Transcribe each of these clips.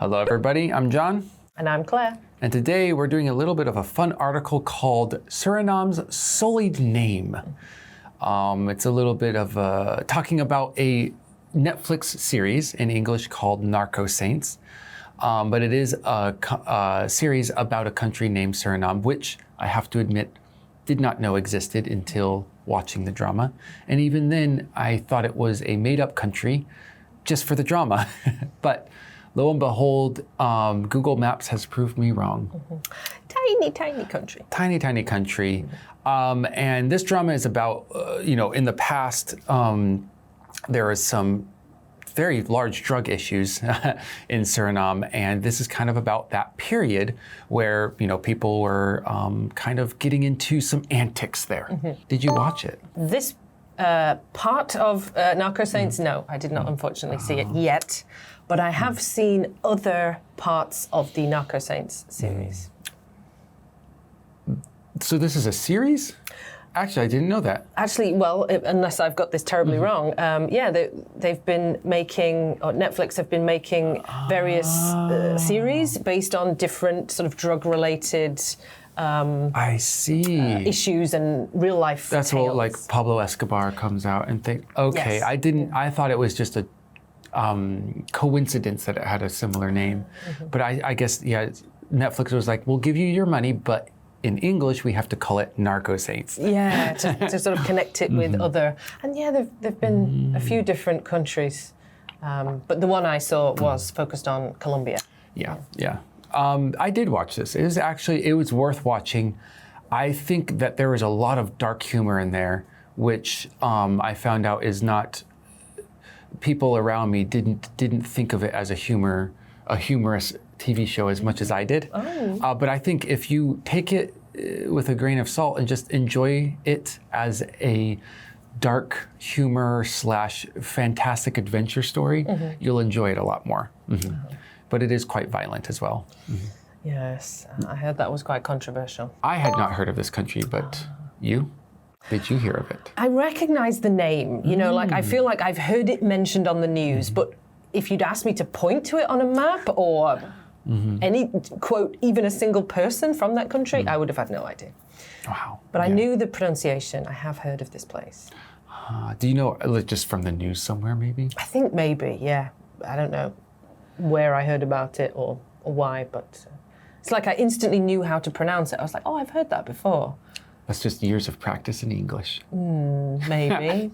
Hello, everybody. I'm John. And I'm Claire. And today we're doing a little bit of a fun article called Suriname's Sullied Name. It's a little bit of talking about a Netflix series in English called Narco Saints. But it is a series about a country named Suriname, which I have to admit did not know existed until watching the drama. And even then, I thought it was a made-up country just for the drama. But lo and behold, Google Maps has proved me wrong. Tiny, tiny country. Tiny, tiny country. And this drama is about, in the past, there is some very large drug issues in Suriname, and this is kind of about that period where people were kind of getting into some antics there. Did you watch it? This part of Narco Saints, no, I did not unfortunately see it yet, but I have seen other parts of the Narco Saints series. So this is a series? Actually, I didn't know that. Actually, well, unless I've got this terribly wrong, they've been making, or Netflix have been making various series based on different sort of drug-related I see. issues and real-life That's tales. what, like, Pablo Escobar comes out and think, okay, Yes. I thought it was just a coincidence that it had a similar name. But I guess, Netflix was like, we'll give you your money, but in English, we have to call it Narco Saints. Yeah, to sort of connect it with other. And there've been a few different countries. But the one I saw was focused on Colombia. Yeah. I did watch this. It was worth watching. I think that there was a lot of dark humor in there, which I found out is not, people around me didn't think of it as a humorous TV show as much as I did. But I think if you take it with a grain of salt and just enjoy it as a dark humor / fantastic adventure story, you'll enjoy it a lot more. But it is quite violent as well. Yes, I heard that was quite controversial. I had not heard of this country, but you? Did you hear of it? I recognize the name, I feel like I've heard it mentioned on the news, but if you'd asked me to point to it on a map or any quote, even a single person from that country, I would have had no idea. Wow. But I knew the pronunciation. I have heard of this place. Do you know, just from the news somewhere maybe? I think maybe, yeah. I don't know where I heard about it or why, but it's like I instantly knew how to pronounce it. I was like, oh, I've heard that before. That's just years of practice in English. Maybe.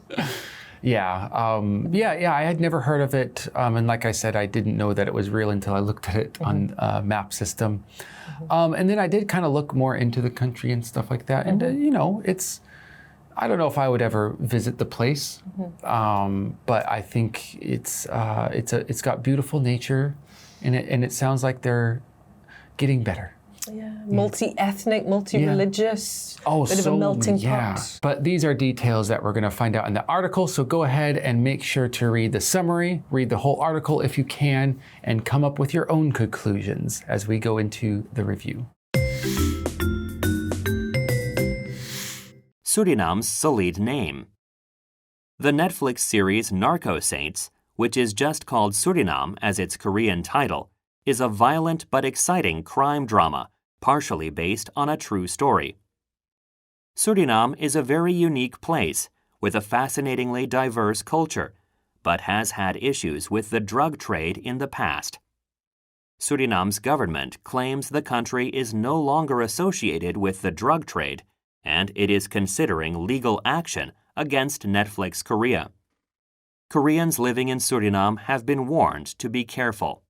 Yeah, I had never heard of it, and like I said, I didn't know that it was real until I looked at it on a map system. And then I did kind of look more into the country and stuff like that, and it's, I don't know if I would ever visit the place, but I think it's got beautiful nature, and it sounds like they're getting better. Yeah, multi-ethnic, multi-religious, bit of a melting pot. But these are details that we're going to find out in the article, so go ahead and make sure to read the summary, read the whole article if you can, and come up with your own conclusions as we go into the review. Suriname's Sullied Name. The Netflix series Narco Saints, which is just called Suriname as its Korean title, is a violent but exciting crime drama, partially based on a true story. Suriname is a very unique place with a fascinatingly diverse culture, but has had issues with the drug trade in the past. Suriname's government claims the country is no longer associated with the drug trade, and it is considering legal action against Netflix Korea. Koreans living in Suriname have been warned to be careful.